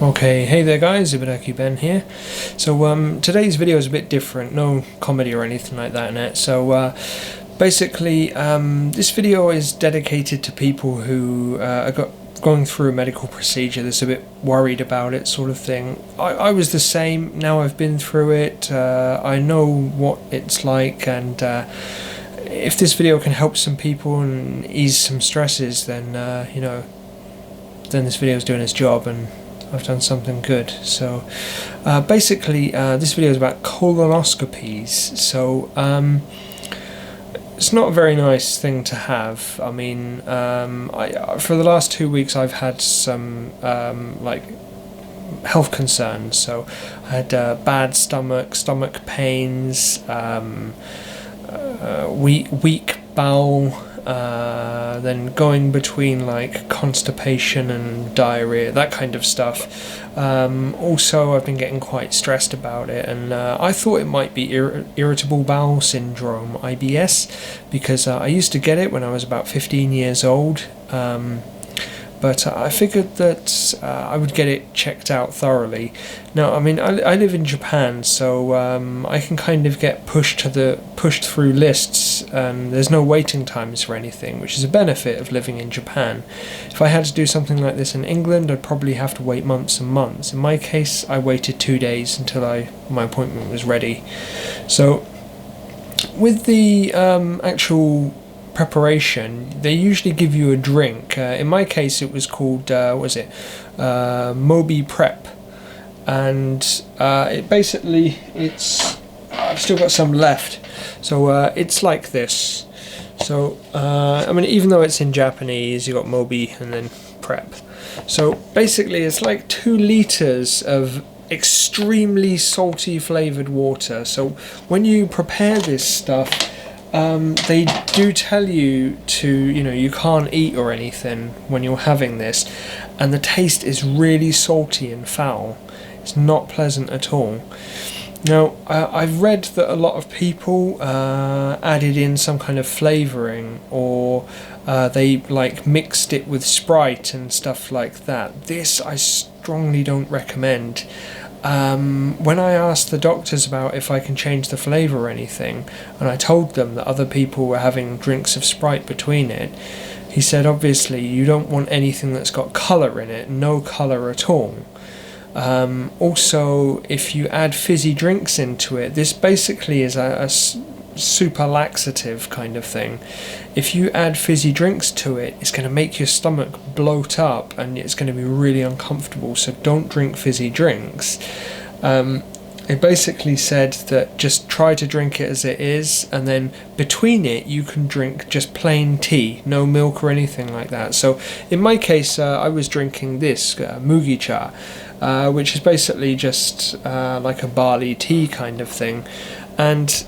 Okay, hey there guys, Ibadaki Ben here. So today's video is a bit different, no comedy or anything like that in it. So basically this video is dedicated to people who are going through a medical procedure that's a bit worried about it, sort of thing. I was the same. Now I've been through it, I know what it's like, and if this video can help some people and ease some stresses, then then this video is doing its job and I've done something good. So basically this video is about colonoscopies. So it's not a very nice thing to have. I mean, for the last 2 weeks I've had some like health concerns. So I had bad stomach pains, weak bowel, then going between like constipation and diarrhea, that kind of stuff. Also, I've been getting quite stressed about it, and I thought it might be irritable bowel syndrome, IBS, because I used to get it when I was about 15 years old. But I figured that I would get it checked out thoroughly. Now, I mean, I live in Japan, so I can kind of get pushed through lists, and there's no waiting times for anything, which is a benefit of living in Japan. If I had to do something like this in England, I'd probably have to wait months and months. In my case, I waited 2 days until my appointment was ready. So, with the actual preparation, they usually give you a drink. In my case, it was called Moby Prep, and I've still got some left. So it's like this. So I mean, even though it's in Japanese, you got Moby and then Prep. So basically, it's like 2 liters of extremely salty flavored water. So when you prepare this stuff, they do tell you you can't eat or anything when you're having this, and the taste is really salty and foul. It's not pleasant at all. Now, I've read that a lot of people added in some kind of flavouring, or they like mixed it with Sprite and stuff like that. This I strongly don't recommend. When I asked the doctors about if I can change the flavour or anything, and I told them that other people were having drinks of Sprite between it, he said obviously you don't want anything that's got colour in it, no colour at all. Also, if you add fizzy drinks into it, this basically is a super laxative kind of thing. If you add fizzy drinks to it, it's going to make your stomach bloat up and it's going to be really uncomfortable, so don't drink fizzy drinks. It basically said that just try to drink it as it is, and then between it you can drink just plain tea, no milk or anything like that. So in my case, I was drinking this mugicha, which is basically just like a barley tea kind of thing, and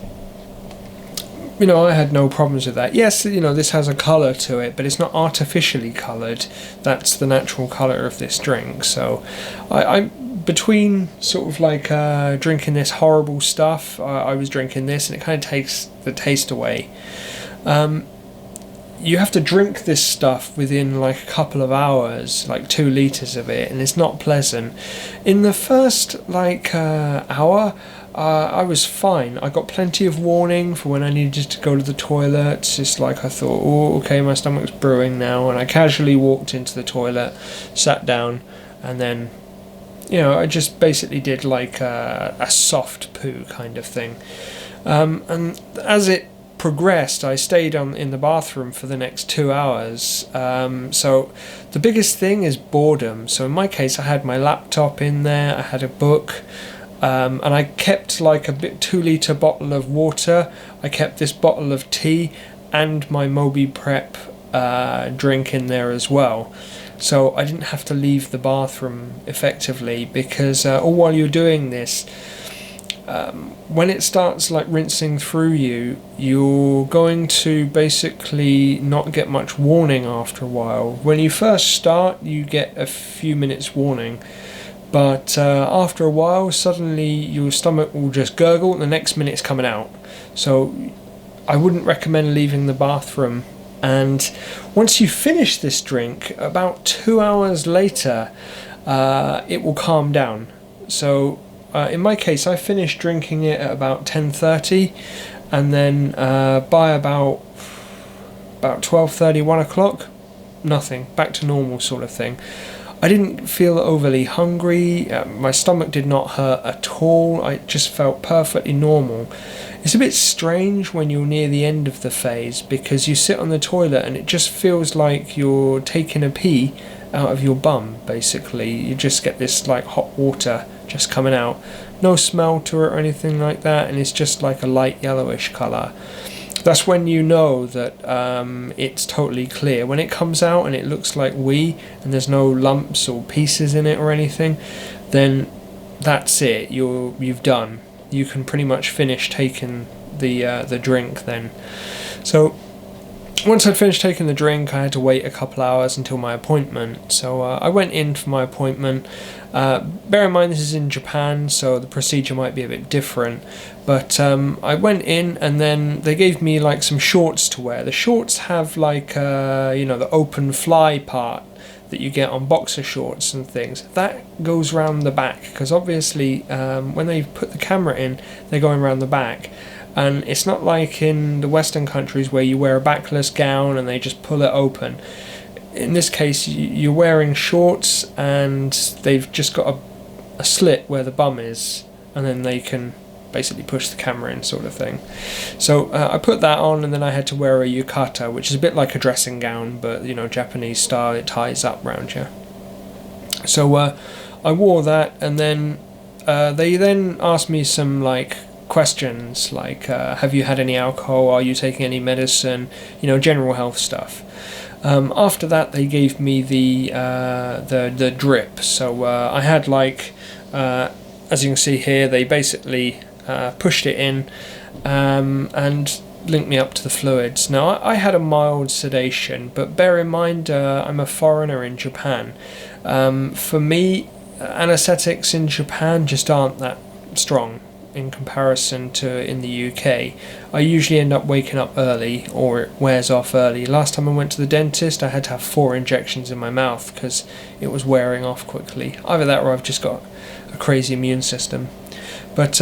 I had no problems with that. Yes, this has a colour to it, but it's not artificially coloured. That's the natural colour of this drink. So I'm between sort of like drinking this horrible stuff, I was drinking this, and it kind of takes the taste away. You have to drink this stuff within like a couple of hours, like 2 litres of it, and it's not pleasant. In the first hour, I was fine. I got plenty of warning for when I needed to go to the toilet. It's just like I thought, oh, okay, my stomach's brewing now, and I casually walked into the toilet, sat down, and then, I just basically did like a soft poo kind of thing. And as it progressed, I stayed in the bathroom for the next 2 hours. So the biggest thing is boredom. So in my case, I had my laptop in there, I had a book, and I kept like a 2 litre bottle of water. I kept this bottle of tea and my Moby Prep drink in there as well. So I didn't have to leave the bathroom effectively, because all while you're doing this, when it starts like rinsing through you're going to basically not get much warning after a while. When you first start, you get a few minutes warning, but after a while, suddenly your stomach will just gurgle and the next minute it's coming out. So I wouldn't recommend leaving the bathroom. And once you finish this drink, about 2 hours later, it will calm down. So in my case, I finished drinking it at about 10:30, and then by about 12:30, 1 o'clock, nothing, back to normal sort of thing. I didn't feel overly hungry, my stomach did not hurt at all, I just felt perfectly normal. It's a bit strange when you're near the end of the phase, because you sit on the toilet and it just feels like you're taking a pee out of your bum, basically. You just get this like hot water just coming out. No smell to it or anything like that, and it's just like a light yellowish colour. That's when you know that it's totally clear. When it comes out and it looks like wee and there's no lumps or pieces in it or anything, then that's it. You've done. You can pretty much finish taking the drink then. So once I'd finished taking the drink, I had to wait a couple hours until my appointment. So I went in for my appointment. Bear in mind this is in Japan, so the procedure might be a bit different. But I went in, and then they gave me like some shorts to wear. The shorts have like the open fly part that you get on boxer shorts and things. That goes round the back, because obviously when they put the camera in, they're going around the back. And it's not like in the Western countries where you wear a backless gown and they just pull it open. In this case, you're wearing shorts and they've just got a slit where the bum is, and then they can basically push the camera in, sort of thing. So I put that on, and then I had to wear a yukata, which is a bit like a dressing gown, but Japanese style, it ties up round you. So I wore that, and then they then asked me some like questions like have you had any alcohol, are you taking any medicine, general health stuff. After that, they gave me the drip. So I had like as you can see here, they basically pushed it in and linked me up to the fluids. Now I had a mild sedation, but bear in mind I'm a foreigner in Japan. For me, anaesthetics in Japan just aren't that strong in comparison to in the UK. I usually end up waking up early, or it wears off early. Last time I went to the dentist, I had to have 4 injections in my mouth because it was wearing off quickly. Either that or I've just got a crazy immune system. But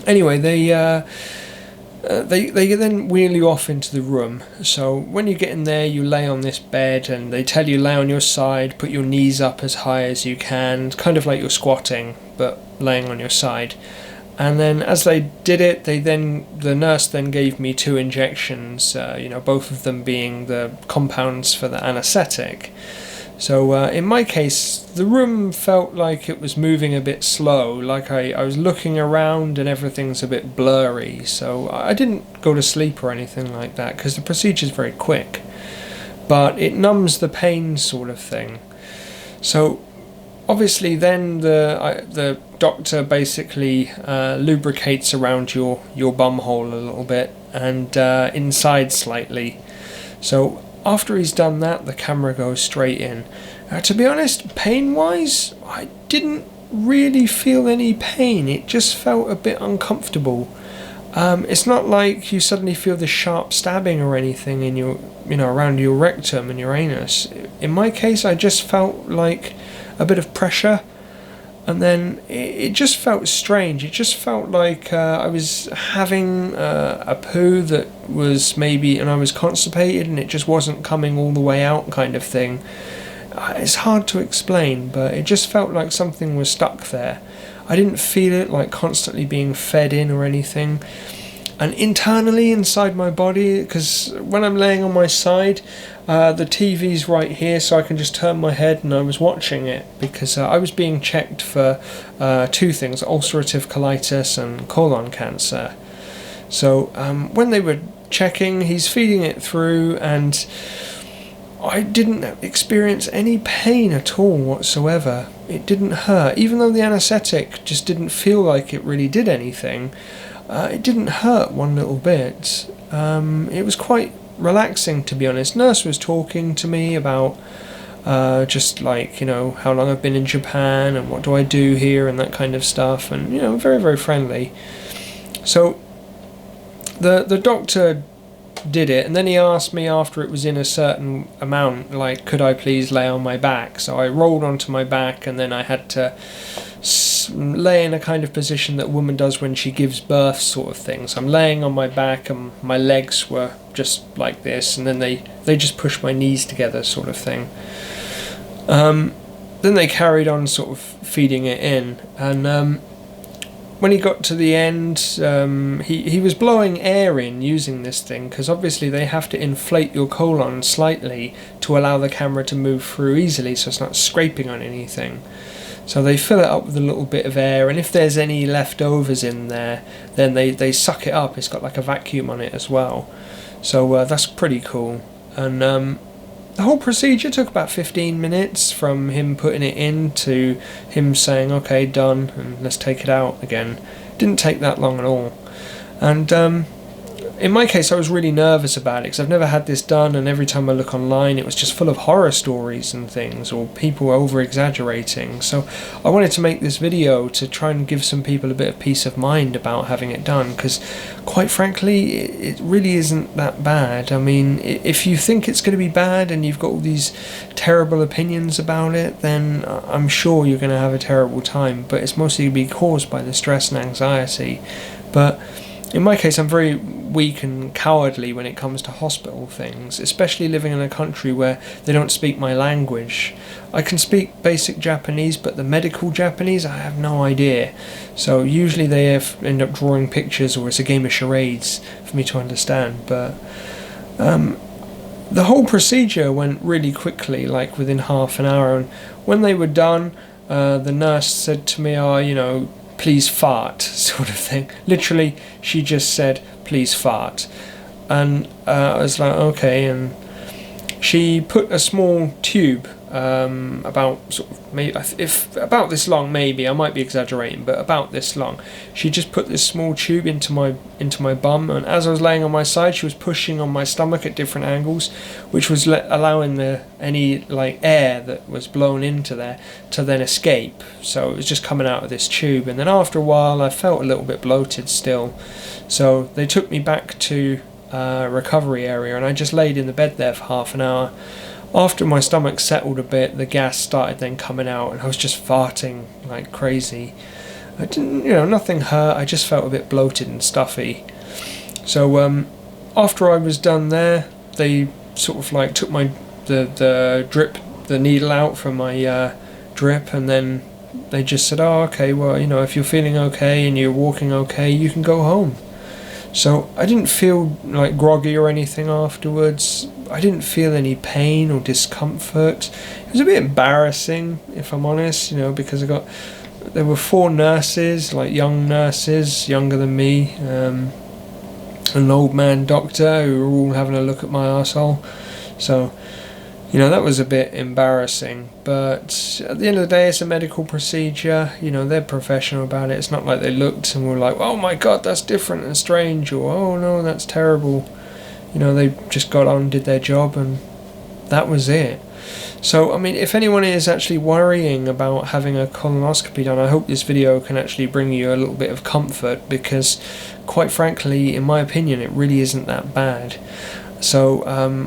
anyway, they then wheel you off into the room. So when you get in there, you lay on this bed, and they tell you lay on your side, put your knees up as high as you can, kind of like you're squatting, but laying on your side. And then as they did it, the nurse then gave me 2 injections, both of them being the compounds for the anaesthetic. So in my case, the room felt like it was moving a bit slow, like I was looking around and everything's a bit blurry. So I didn't go to sleep or anything like that, because the procedure's very quick, but it numbs the pain, sort of thing. So obviously then the doctor basically lubricates around your bum hole a little bit, and inside slightly. So after he's done that, the camera goes straight in. To be honest, pain-wise, I didn't really feel any pain. It just felt a bit uncomfortable. It's not like you suddenly feel the sharp stabbing or anything in your, around your rectum and your anus. In my case, I just felt like a bit of pressure, and then it just felt strange. It just felt like I was having a poo that was maybe, and I was constipated and it just wasn't coming all the way out, kind of thing. It's hard to explain, but it just felt like something was stuck there. I didn't feel it like constantly being fed in or anything. And internally inside my body, because when I'm laying on my side, the TV's right here, so I can just turn my head, and I was watching it because I was being checked for 2 things: ulcerative colitis and colon cancer. So when they were checking, he's feeding it through, and I didn't experience any pain at all whatsoever. It didn't hurt, even though the anaesthetic just didn't feel like it really did anything. It didn't hurt one little bit. It was quite relaxing, to be honest. Nurse was talking to me about just like, how long I've been in Japan and what do I do here and that kind of stuff, and very, very friendly. So the doctor did it, and then he asked me after it was in a certain amount, like, could I please lay on my back? So I rolled onto my back, and then I had to lay in a kind of position that a woman does when she gives birth, sort of thing. So I'm laying on my back, and my legs were just like this, and then they just pushed my knees together, sort of thing. Then they carried on sort of feeding it in, and when he got to the end, he was blowing air in using this thing, because obviously they have to inflate your colon slightly to allow the camera to move through easily, so it's not scraping on anything. So they fill it up with a little bit of air, and if there's any leftovers in there, then they suck it up. It's got like a vacuum on it as well. So that's pretty cool. And the whole procedure took about 15 minutes from him putting it in to him saying, okay, done, and let's take it out again. Didn't take that long at all. And in my case, I was really nervous about it, because I've never had this done, and every time I look online, it was just full of horror stories and things, or people over-exaggerating. So I wanted to make this video to try and give some people a bit of peace of mind about having it done, because quite frankly, it really isn't that bad. I mean, if you think it's going to be bad and you've got all these terrible opinions about it, then I'm sure you're going to have a terrible time, but it's mostly going to be caused by the stress and anxiety. But in my case, I'm very weak and cowardly when it comes to hospital things, especially living in a country where they don't speak my language. I can speak basic Japanese, but the medical Japanese, I have no idea. So usually they end up drawing pictures, or it's a game of charades for me to understand. But the whole procedure went really quickly, like within half an hour. And when they were done, the nurse said to me, please fart, sort of thing. Literally, she just said, please fart. And I was like, okay. And she put a small tube, about sort of about this long, maybe I might be exaggerating, but about this long. She just put this small tube into my bum, and as I was laying on my side, she was pushing on my stomach at different angles, which was allowing any like air that was blown into there to then escape. So it was just coming out of this tube, and then after a while, I felt a little bit bloated still. So they took me back to recovery area, and I just laid in the bed there for half an hour. After my stomach settled a bit, the gas started then coming out, and I was just farting like crazy. I didn't, nothing hurt, I just felt a bit bloated and stuffy. So after I was done there, they sort of like took the needle out from my drip, and then they just said, oh, okay, well, if you're feeling okay and you're walking okay, you can go home. So I didn't feel like groggy or anything afterwards. I didn't feel any pain or discomfort. It was a bit embarrassing, if I'm honest, because there were 4 nurses, like young nurses, younger than me, an old man doctor who were all having a look at my arsehole. So, that was a bit embarrassing, but at the end of the day, it's a medical procedure. They're professional about it. It's not like they looked and were like, oh my god, that's different and strange, or oh no, that's terrible. They just got on, did their job, and that was it. So, I mean, if anyone is actually worrying about having a colonoscopy done, I hope this video can actually bring you a little bit of comfort, because quite frankly, in my opinion, it really isn't that bad. So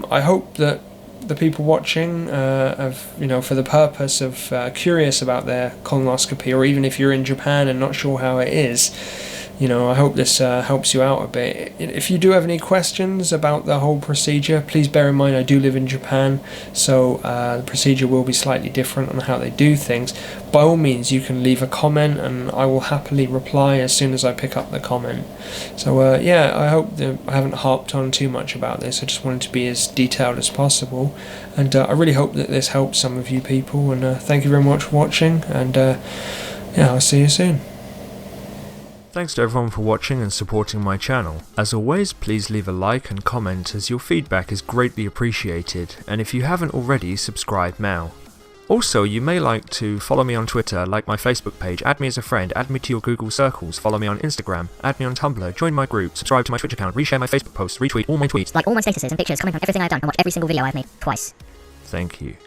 I hope that the people watching, for the purpose of curious about their colonoscopy, or even if you're in Japan and not sure how it is, I hope this helps you out a bit. If you do have any questions about the whole procedure, please bear in mind I do live in Japan, so the procedure will be slightly different on how they do things. By all means, you can leave a comment, and I will happily reply as soon as I pick up the comment. So I hope that I haven't harped on too much about this. I just wanted to be as detailed as possible, and I really hope that this helps some of you people, and thank you very much for watching, and I'll see you soon. Thanks to everyone for watching and supporting my channel. As always, please leave a like and comment, as your feedback is greatly appreciated, and if you haven't already, subscribe now. Also, you may like to follow me on Twitter, like my Facebook page, add me as a friend, add me to your Google circles, follow me on Instagram, add me on Tumblr, join my group, subscribe to my Twitch account, reshare my Facebook posts, retweet all my tweets, like all my statuses and pictures, comment on everything I've done, and watch every single video I've made twice. Thank you.